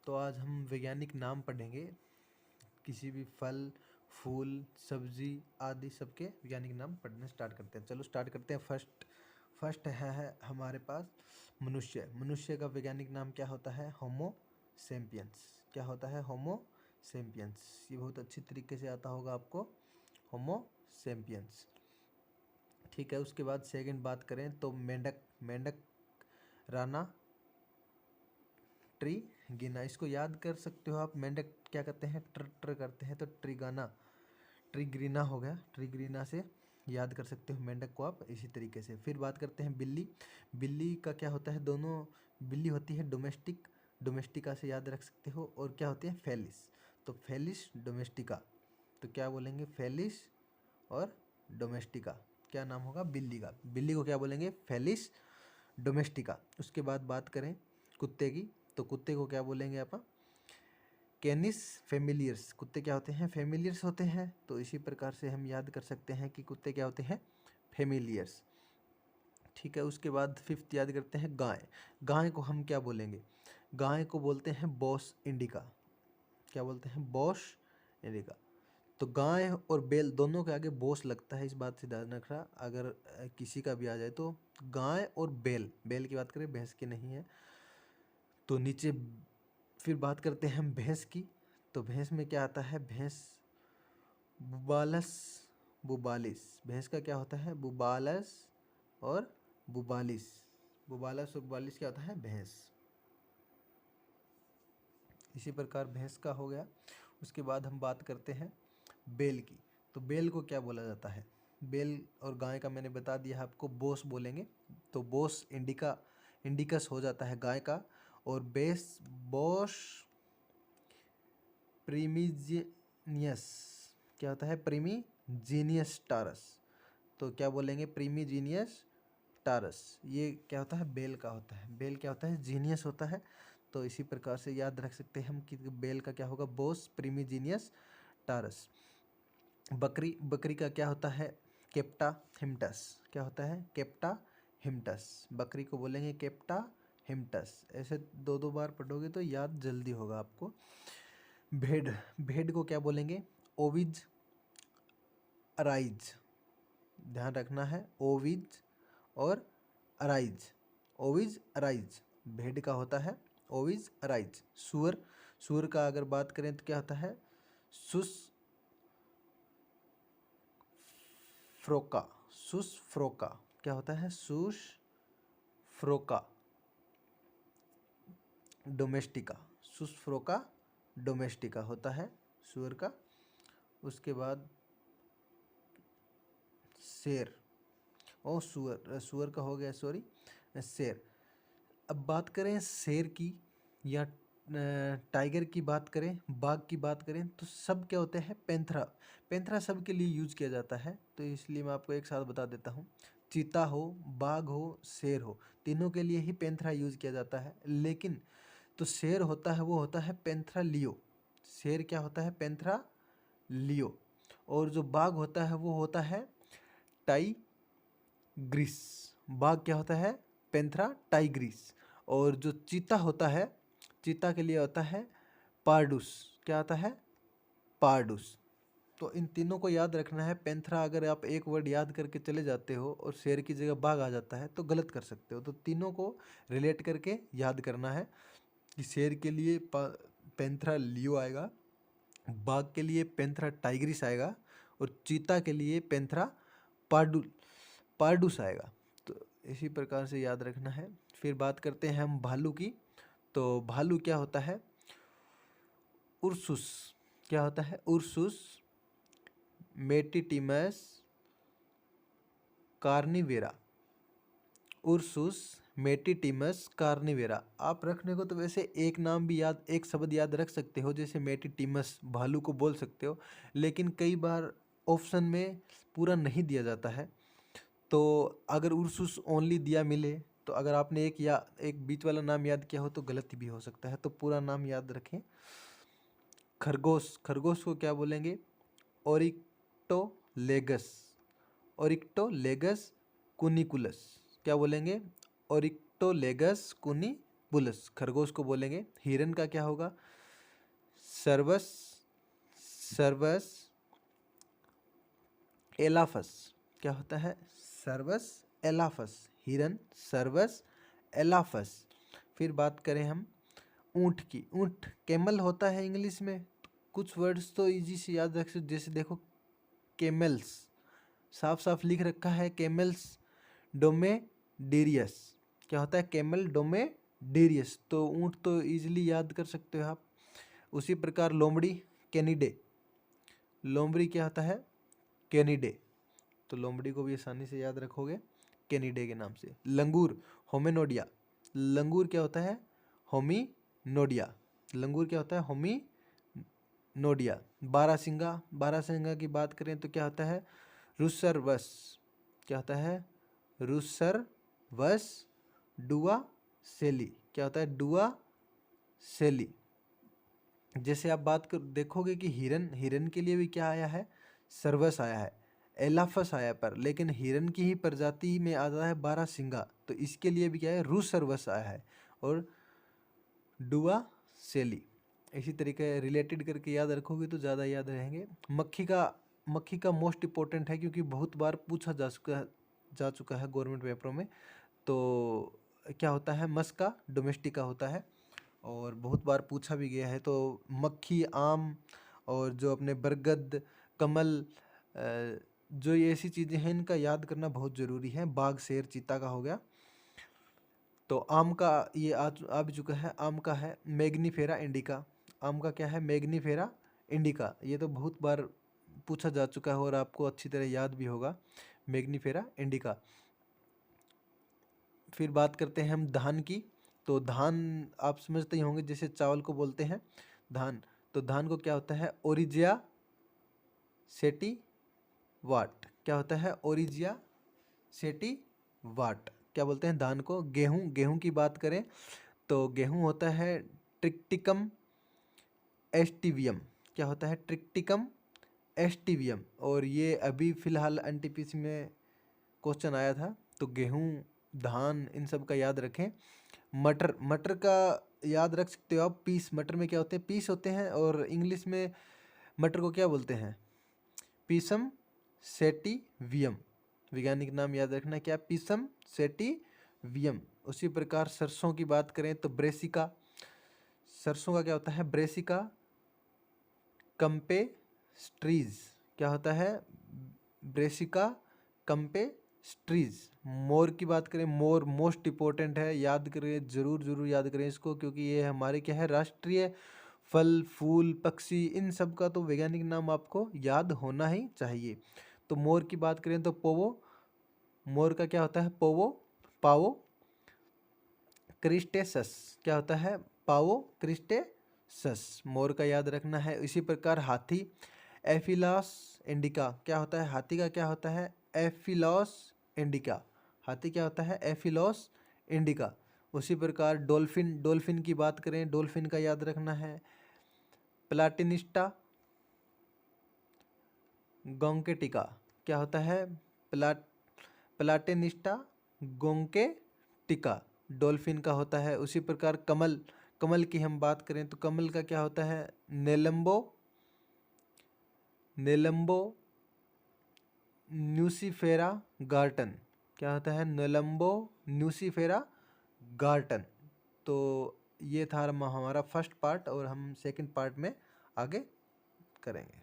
तो आज हम वैज्ञानिक नाम पढ़ेंगे किसी भी फल, फूल, सब्जी आदि सबके वैज्ञानिक नाम पढ़ने स्टार्ट करते हैं। चलो स्टार्ट करते हैं। फर्स्ट है हमारे पास मनुष्य। मनुष्य का वैज्ञानिक नाम क्या होता है? होमो सेपियंस। क्या होता है? होमो सेपियंस। ये बहुत अच्छी तरीके से आता होगा आपको, होमो सेपियंस। ठीक है, उसके बाद सेकंड बात करें तो मेंढक। मेंढक राना ट्री गिना। इसको याद कर सकते हो आप। मेंढक क्या करते हैं? ट्र ट्र करते हैं, तो ट्रिगाना ट्रिग्रीना हो गया। ट्रिग्रीना से याद कर सकते हो मेंढक को आप इसी तरीके से। फिर बात करते हैं बिल्ली। बिल्ली का क्या होता है? दोनों बिल्ली होती है डोमेस्टिक, डोमेस्टिका से याद रख सकते हो। और क्या होती है? फेलिस। तो फेलिस डोमेस्टिका। तो क्या बोलेंगे? फेलिस और डोमेस्टिका। क्या नाम होगा बिल्ली का? बिल्ली को क्या बोलेंगे? Felis domestica. उसके बाद बात करें कुत्ते की, तो कुत्ते को क्या बोलेंगे आप? कैनिस फेमिलियर्स। कुत्ते क्या होते हैं? फेमिलियर्स होते हैं। तो इसी प्रकार से हम याद कर सकते हैं कि कुत्ते क्या होते हैं? फेमिलियर्स। ठीक है, उसके बाद फिफ्थ याद करते हैं गाय। गाय को हम क्या बोलेंगे? गाय को बोलते हैं बॉस इंडिका। क्या बोलते हैं? Boss indica. तो गाय और बैल दोनों के आगे बॉस लगता है, इस बात से ध्यान रखना। अगर किसी का भी आ जाए तो गाय और बैल, बैल की बात करें, भैंस की नहीं है। तो नीचे फिर बात करते हैं हम भैंस की। तो भैंस में क्या आता है? भैंस बुबालस बुबालिस। भैंस का क्या होता है? बुबालस और बुबालिस। बुबालस और बुबालिस क्या होता है? भैंस। इसी प्रकार भैंस का हो गया। उसके बाद हम बात करते हैं बैल की। तो बैल को क्या बोला जाता है? बैल और गाय का मैंने बता दिया आपको, बोस बोलेंगे। तो बोस इंडिका, इंडिकस हो जाता है गाय का। और बेस बोस प्रीमिजीनियस। क्या होता है? प्रीमिजीनियस टारस। तो क्या बोलेंगे? प्रीमिजीनियस टारस। ये क्या होता है? बेल का होता है। बेल क्या होता है? जीनियस होता है। तो इसी प्रकार से याद रख सकते हैं हम कि बेल का क्या होगा? बोस प्रीमिजीनियस टारस। बकरी, बकरी का क्या होता है? केप्टा हिमटस। क्या होता है? केप्टा हिमटस। बकरी को बोलेंगे केप्टा हिमटस। ऐसे दो दो बार पढ़ोगे तो याद जल्दी होगा आपको। भेड़, भेड़ को क्या बोलेंगे? ओविज अराइज। ध्यान रखना है, ओविज और अराइज। ओविज अराइज भेड़ का होता है, ओविज अराइज। सुअर, सुअर का अगर बात करें तो क्या होता है? सुस फ्रोका। सुस फ्रोका। क्या होता है? सुस फ्रोका डोमेस्टिका। सुस फ्रोका डोमेस्टिका होता है सुअर का। उसके बाद शेर, ओ सुअर, सुअर का हो गया, सॉरी, शेर। अब बात करें शेर की या टाइगर की बात करें, बाघ की बात करें, तो सब क्या होते हैं? पैंथरा। पैंथरा सब के लिए यूज किया जाता है, तो इसलिए मैं आपको एक साथ बता देता हूँ। चीता हो, बाघ हो, शेर हो, तीनों के लिए ही पैंथरा यूज किया जाता है। लेकिन तो शेर होता है, वो होता है पैंथरा लियो। शेर क्या होता है? पैंथरा लियो। और जो बाघ होता है वो होता है टाइग्रिस। बाघ क्या होता है? Panthera Tigris. और जो चीता होता है, चीता के लिए होता है पार्डुस। क्या आता है? पार्डुस। तो इन तीनों को याद रखना है। पैंथरा अगर आप एक वर्ड याद करके चले जाते हो और शेर की जगह बाघ आ जाता है तो गलत कर सकते हो। तो तीनों को रिलेट करके याद करना है कि शेर के लिए पैंथरा लियो आएगा, बाघ के लिए पैंथरा टाइग्रिस आएगा, और चीता के लिए पैंथरा पार्डुस आएगा। तो इसी प्रकार से याद रखना है। फिर बात करते हैं हम भालू की। तो भालू क्या होता है? उर्सुस। क्या होता है? उर्सुस मेटिटिमस कार्निवेरा। उर्सुस मेटिटिमस कार्निवेरा। आप रखने को तो वैसे एक नाम भी याद, एक शब्द याद रख सकते हो, जैसे मेटिटिमस, भालू को बोल सकते हो। लेकिन कई बार ऑप्शन में पूरा नहीं दिया जाता है, तो अगर उर्सुस ओनली दिया मिले तो अगर आपने एक या एक बीच वाला नाम याद किया हो तो गलत भी हो सकता है, तो पूरा नाम याद रखें। खरगोश, खरगोश को क्या बोलेंगे? ओरिक्टोलेगस। ओरिक्टोलेगस कुनिकुलस। क्या बोलेंगे? ओरिक्टोलेगस कुनिकुलस। बुलस, खरगोश को बोलेंगे। हिरन का क्या होगा? सर्वस, सर्वस एलाफस। क्या होता है? सर्वस एलाफस, हिरन सर्वस एलाफस। फिर बात करें हम ऊंट की। ऊंट कैमल होता है इंग्लिश में। कुछ वर्ड्स तो इजी से याद रख सकते, जैसे देखो केमल्स, साफ साफ लिख रखा है केमल्स डोमेडेरियस। क्या होता है? कैमल डोमेडेरियस। तो ऊंट तो इजीली याद कर सकते हो आप। उसी प्रकार लोमड़ी कैनिडे। लोमड़ी क्या होता है? कैनिडे। तो लोमड़ी को भी आसानी से याद रखोगे कैनिडे के नाम से। लंगूर होमेनोडिया। लंगूर क्या होता है? होमिनोडिया। लंगूर क्या होता है? होमिनोडिया। बारहसिंगा, बारहसिंगा की बात करें तो क्या होता है? रुसरवस। क्या होता है? रुसरवस डुआ सेली। क्या होता है? डुआ सेली। जैसे आप बात कर देखोगे कि हिरन, हिरन के लिए भी क्या आया है? सर्वस आया है, एलाफस आया पर, लेकिन हिरन की ही प्रजाति में आता है बारहसिंगा, तो इसके लिए भी क्या है? रुसर्वस आया है और डुआ सेली। इसी तरीके रिलेटेड करके याद रखोगे तो ज़्यादा याद रहेंगे। मक्खी का मोस्ट इम्पोर्टेंट है क्योंकि बहुत बार पूछा जा चुका है गवर्नमेंट पेपरों में। तो क्या होता है? मस्का डोमेस्टिका होता है और बहुत बार पूछा भी गया है। तो मक्खी, आम और जो अपने बरगद, कमल, जो ये ऐसी चीज़ें हैं, इनका याद करना बहुत ज़रूरी है। बाघ, शेर, चीता का हो गया। तो आम का ये आ भी चुका है। आम का है मैग्नीफेरा इंडिका। आम का क्या है? Mangifera indica. ये तो बहुत बार पूछा जा चुका है और आपको अच्छी तरह याद भी होगा, मैग्नीफेरा इंडिका। फिर बात करते हैं हम धान की। तो धान आप समझते ही होंगे, जैसे चावल को बोलते हैं धान, तो धान को क्या होता है? ओरिजिया सेटी वाट। क्या होता है? ओरिजिया सेटी वाट। क्या बोलते हैं धान को? गेहूं। गेहूं की बात करें तो गेहूं होता है ट्रिक्टिकम एस्टिवियम। क्या होता है? ट्रिक्टिकम एस्टिवियम। और ये अभी फिलहाल एनटीपीसी में क्वेश्चन आया था। तो गेहूं, धान, इन सब का याद रखें। मटर, मटर का याद रख सकते हो आप। पीस, मटर में क्या होते हैं? पीस होते हैं। और इंग्लिश में मटर को क्या बोलते हैं? पीसम सेटिवियम। वैज्ञानिक नाम याद रखना क्या? पीसम सेटिवियम। उसी प्रकार सरसों की बात करें तो ब्रेसिका। सरसों का क्या होता है? ब्रेसिका कंपेस्ट्रीज। क्या होता है? ब्रेसिका कंपेस्ट्रीज। मोर की बात करें, मोर मोस्ट इम्पोर्टेंट है, याद करें, जरूर जरूर याद करें इसको, क्योंकि ये हमारे क्या है? राष्ट्रीय फल, फूल, पक्षी, इन सब का तो वैज्ञानिक नाम आपको याद होना ही चाहिए। तो मोर की बात करें तो पोवो। मोर का क्या होता है? पोवो पावो क्रिस्टेसस। क्या होता है? पावो क्रिस्टेसस। मोर का याद रखना है। इसी प्रकार हाथी एफिलॉस इंडिका। क्या होता है? हाथी का क्या होता है? एफिलॉस इंडिका। हाथी क्या होता है? एफिलॉस इंडिका। उसी प्रकार डॉल्फिन, डॉल्फिन की बात करें, डॉल्फिन का याद रखना है प्लाटिनिस्टा गोंकेटिका। क्या होता है? प्लाटिनिस्टा गोंकेटिका डॉल्फिन का होता है। उसी प्रकार कमल, कमल की हम बात करें तो कमल का क्या होता है? Nelumbo nucifera Gaertn. क्या होता है? Nelumbo nucifera Gaertn. तो ये था हमारा फर्स्ट पार्ट और हम सेकंड पार्ट में आगे करेंगे।